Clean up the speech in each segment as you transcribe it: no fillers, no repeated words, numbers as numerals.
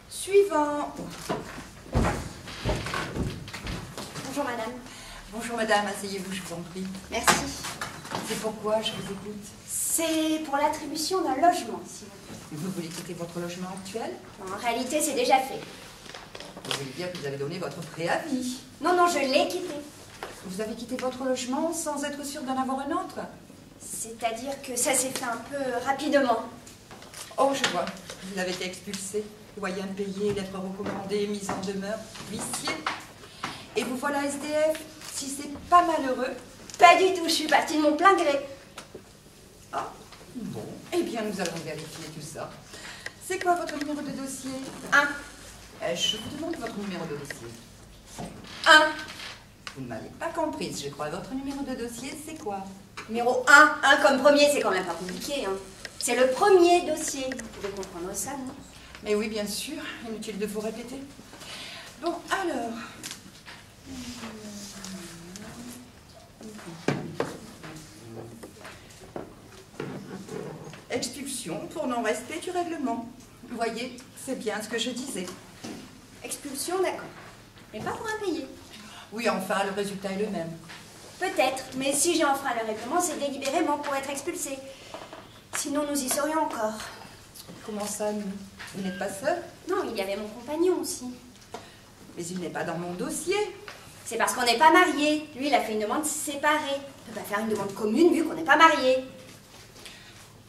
Suivant. Bonjour madame. Bonjour madame, asseyez-vous, je vous en prie. Merci. C'est pourquoi je vous écoute. C'est pour l'attribution d'un logement, s'il vous plaît. Vous voulez quitter votre logement actuel? En réalité, c'est déjà fait. Vous voulez dire que vous avez donné votre préavis? Non, non, je l'ai quitté. Vous avez quitté votre logement sans être sûr d'en avoir un autre? C'est-à-dire que ça s'est fait un peu rapidement. Oh, je vois. Vous avez été expulsé, loyer impayé, lettre recommandée, mise en demeure, huissier. Et vous voilà SDF. Si c'est pas malheureux... Pas du tout, je suis partie de mon plein gré. Ah, bon. Eh bien, nous allons vérifier tout ça. C'est quoi votre numéro de dossier? 1. Je vous demande votre numéro de dossier. 1. Vous ne m'avez pas comprise, je crois. Votre numéro de dossier, c'est quoi? Numéro 1. 1 comme premier, c'est quand même pas compliqué. Hein. C'est le premier dossier. Vous pouvez comprendre ça, non? Mais oui, bien sûr. Inutile de vous répéter. Bon, alors... Expulsion pour non-respect du règlement. Vous voyez, c'est bien ce que je disais. Expulsion, d'accord. Mais pas pour impayé. Oui, enfin, le résultat est le même. Peut-être, mais si j'ai enfreint le règlement, c'est délibérément pour être expulsé. Sinon, nous y serions encore. Comment ça, vous n'êtes pas seul? Non, il y avait mon compagnon aussi. Mais il n'est pas dans mon dossier. C'est parce qu'on n'est pas mariés. Lui, il a fait une demande séparée. On ne peut pas faire une demande commune vu qu'on n'est pas mariés.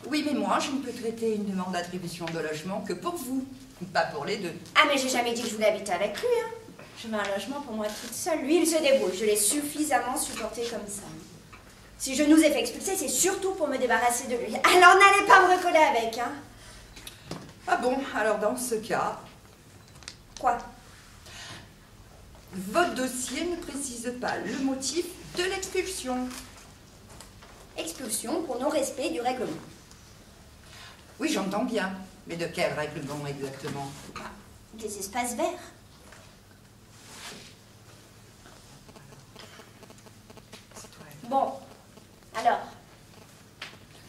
Oui, mais moi, je ne peux traiter une demande d'attribution de logement que pour vous, pas pour les deux. Ah, mais j'ai jamais dit que je voulais habiter avec lui, hein. Je veux un logement pour moi toute seule. Lui, il se débrouille. Je l'ai suffisamment supporté comme ça. Si je nous ai fait expulser, c'est surtout pour me débarrasser de lui. Alors n'allez pas me recoller avec, hein. Ah bon, alors dans ce cas... Quoi? Votre dossier ne précise pas le motif de l'expulsion. Expulsion pour non-respect du règlement. Oui, j'entends bien. Mais de quel règlement exactement? Des espaces verts. Bon, alors?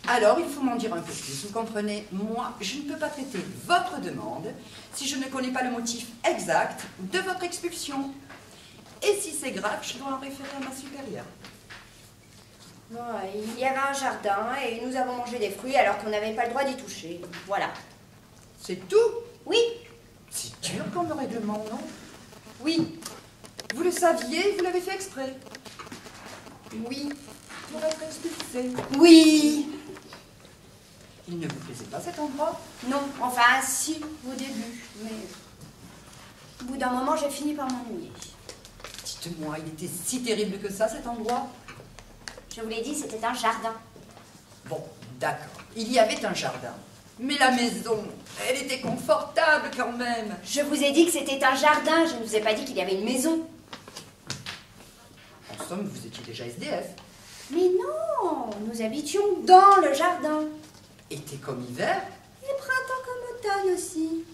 Alors, il faut m'en dire un peu plus. Vous comprenez, moi, je ne peux pas traiter votre demande si je ne connais pas le motif exact de votre expulsion. Et si c'est grave, je dois en référer à ma supérieure. Bon, il y avait un jardin et nous avons mangé des fruits alors qu'on n'avait pas le droit d'y toucher. Voilà. C'est tout? Oui. C'est dur comme règlement, non? Oui. Vous le saviez, vous l'avez fait exprès. Oui. Pour être expulsé. Oui. Il ne vous plaisait pas cet endroit? Non, enfin si, au début, mais au bout d'un moment, j'ai fini par m'ennuyer. Dites-moi, il était si terrible que ça, cet endroit? Je vous l'ai dit, c'était un jardin. Bon, d'accord, il y avait un jardin. Mais la maison, elle était confortable quand même. Je vous ai dit que c'était un jardin, je ne vous ai pas dit qu'il y avait une maison. En somme, vous étiez déjà SDF. Mais non, nous habitions dans le jardin. Été comme hiver. Et printemps comme automne aussi.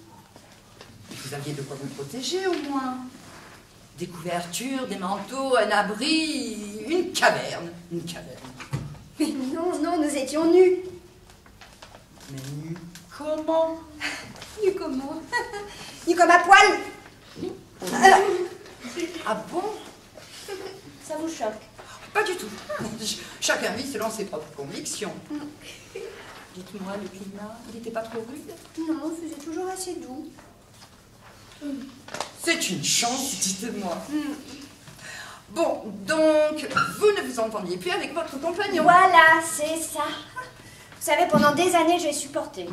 Vous aviez de quoi vous protéger au moins. Des couvertures, des manteaux, un abri, une caverne. Une caverne. Mais non, non, nous étions nus. Mais nus comment? Nus comment? Nus comme à poil. Ah bon? Ça vous choque? Pas du tout. Chacun vit selon ses propres convictions. Dites-moi, le climat, il n'était pas trop rude? Non, il faisait toujours assez doux. C'est une chance, dites-moi. Bon, donc, vous ne vous entendiez plus avec votre compagnon. Voilà, c'est ça. Vous savez, pendant des années, j'ai supporté.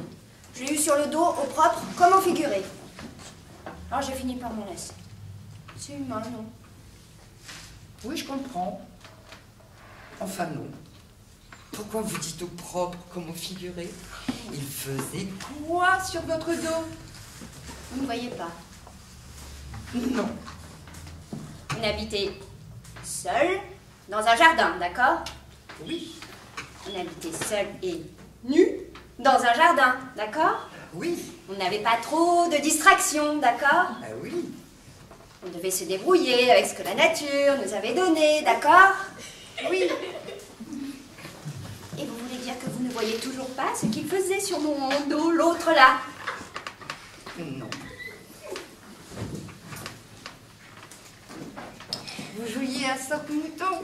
Je l'ai eu sur le dos, au propre, comme au figuré. Alors j'ai fini par m'en laisser. C'est humain, non? Oui, je comprends. Enfin, non. Pourquoi vous dites au propre comme au figuré? Il faisait quoi sur votre dos? Vous ne voyez pas. Non. Vous n'habitez seul dans un jardin, d'accord? Oui. On habitait seul et nu dans un jardin, d'accord? Oui. On n'avait pas trop de distractions, d'accord? Oui. On devait se débrouiller avec ce que la nature nous avait donné, d'accord? Oui. Et vous voulez dire que vous ne voyez toujours pas ce qu'il faisait sur mon dos, l'autre là? Non. Vous jouiez à saute-mouton?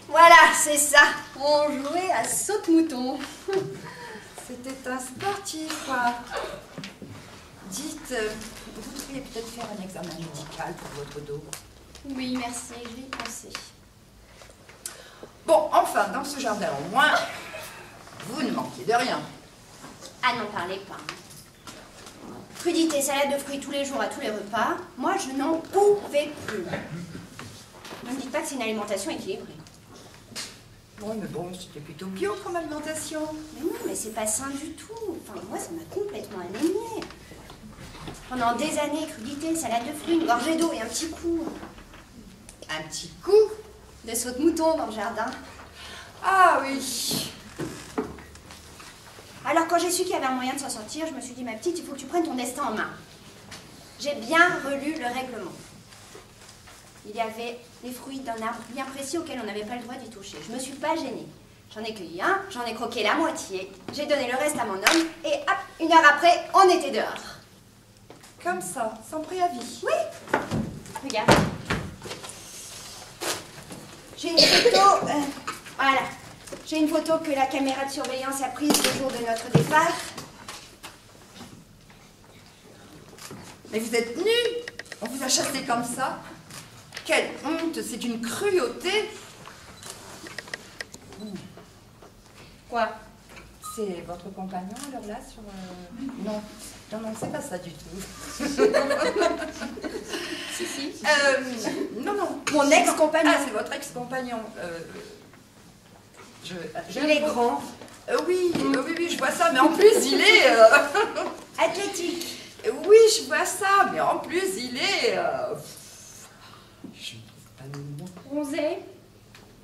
Voilà, c'est ça. On jouait à saute-mouton. C'était un sportif, quoi. Dites, vous devriez peut-être faire un examen médical pour votre dos. Oui, merci, je vais y penser. Bon, enfin, dans ce jardin, au moins, vous ne manquez de rien. Ah, n'en parlez pas. Crudité, salade de fruits tous les jours à tous les repas, moi je n'en pouvais plus. Ne me dites pas que c'est une alimentation équilibrée. Oui, mais bon, c'était plutôt bio comme alimentation. Mais non, mais c'est pas sain du tout. Enfin, moi, ça m'a complètement anémiée. Pendant des années, crudité, salade de fruits, une gorgée d'eau et un petit coup. Un petit coup De saute-mouton dans le jardin. Ah oui. Alors, quand j'ai su qu'il y avait un moyen de s'en sortir, je me suis dit, ma petite, il faut que tu prennes ton destin en main. J'ai bien relu le règlement. Il y avait les fruits d'un arbre bien précis auquel on n'avait pas le droit d'y toucher. Je me suis pas gênée. J'en ai cueilli un, j'en ai croqué la moitié, j'ai donné le reste à mon homme, et hop, 1 heure après, on était dehors. Comme ça, sans préavis. Oui. Regarde. J'ai une photo. Voilà. J'ai une photo que la caméra de surveillance a prise le jour de notre départ. Mais vous êtes nus. On vous a chassé comme ça. Quelle honte, c'est une cruauté. Quoi? C'est votre compagnon alors là sur... Non, non, non, c'est pas ça du tout. Si. Non, non. Mon ex-compagnon. Ah, c'est votre ex-compagnon. Il est grand. Oui, oui, je vois ça, mais en plus, il est... Athlétique. Oui, je vois ça, mais en plus, il est... Je ne trouve pas le mot. Bronzé.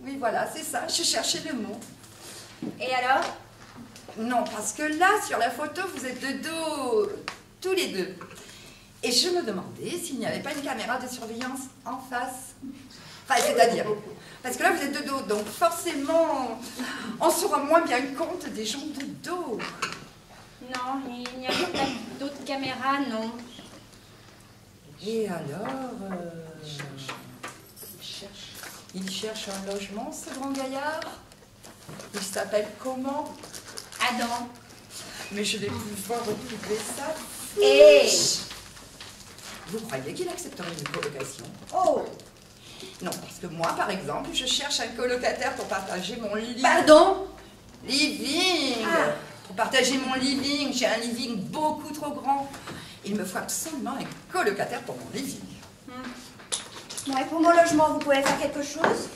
Oui, voilà, c'est ça, je cherchais le mot. Et alors? Non, parce que là, sur la photo, vous êtes de dos, tous les deux. Et je me demandais s'il n'y avait pas une caméra de surveillance en face. Enfin, c'est-à-dire, parce que là, vous êtes de dos, donc forcément, on se rend moins bien compte des gens de dos. Non, il n'y a pas d'autres caméras, non. Et alors, il cherche un logement, ce grand gaillard. Il s'appelle comment? Adam. Mais je vais pouvoir retrouver ça. Et Vous croyez qu'il accepterait une colocation? oh, Non, parce que moi, par exemple, je cherche un colocataire pour partager mon lit. pardon? Living. Ah. Pour partager mon living. J'ai un living beaucoup trop grand. Il me faut absolument un colocataire pour mon living. Bon, et pour mon logement, vous pouvez faire quelque chose?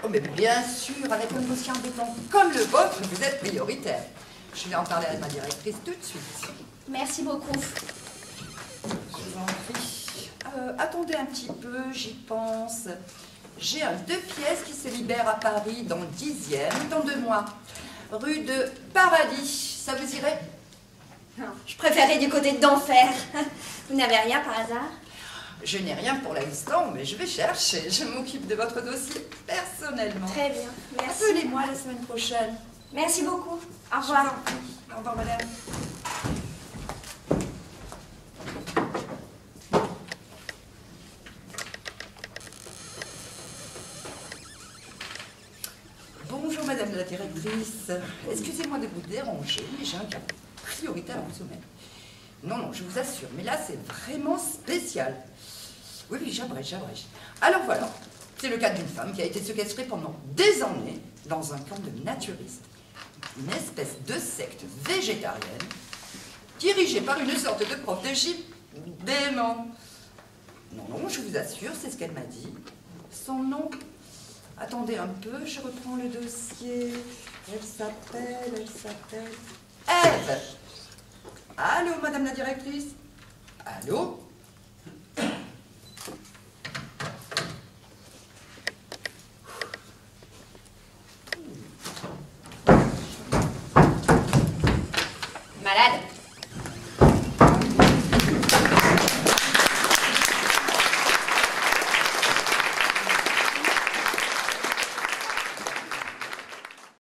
Oh, mais bien sûr, avec un dossier embêtant comme le vôtre, vous êtes prioritaire. Je vais en parler à ma directrice tout de suite. Merci beaucoup. Je vous en prie. Attendez un petit peu, j'y pense. J'ai un 2 pièces qui se libère à Paris dans le 10e, dans 2 mois. Rue de Paradis. Ça vous irait? Non, je préférais du côté d'Enfer. Vous n'avez rien par hasard? Je n'ai rien pour l'instant, mais je vais chercher. Je m'occupe de votre dossier personnellement. Très bien, merci. Appelez-moi la semaine prochaine. Merci beaucoup. Au Je vous revoir. en prie. Au revoir, madame. Bonjour, madame la directrice. Excusez-moi de vous déranger, mais j'ai un cas prioritaire à vous soumettre. Non, non, je vous assure, mais là, c'est vraiment spécial. Oui, oui, j'abrège. Alors voilà, c'est le cas d'une femme qui a été séquestrée pendant des années dans un camp de naturistes. Une espèce de secte végétarienne dirigée par une sorte de prof de gym dément. Non, non, je vous assure, c'est ce qu'elle m'a dit. Son nom? Attendez un peu, je reprends le dossier. Elle s'appelle... Ève. Allô, madame la directrice? Allô?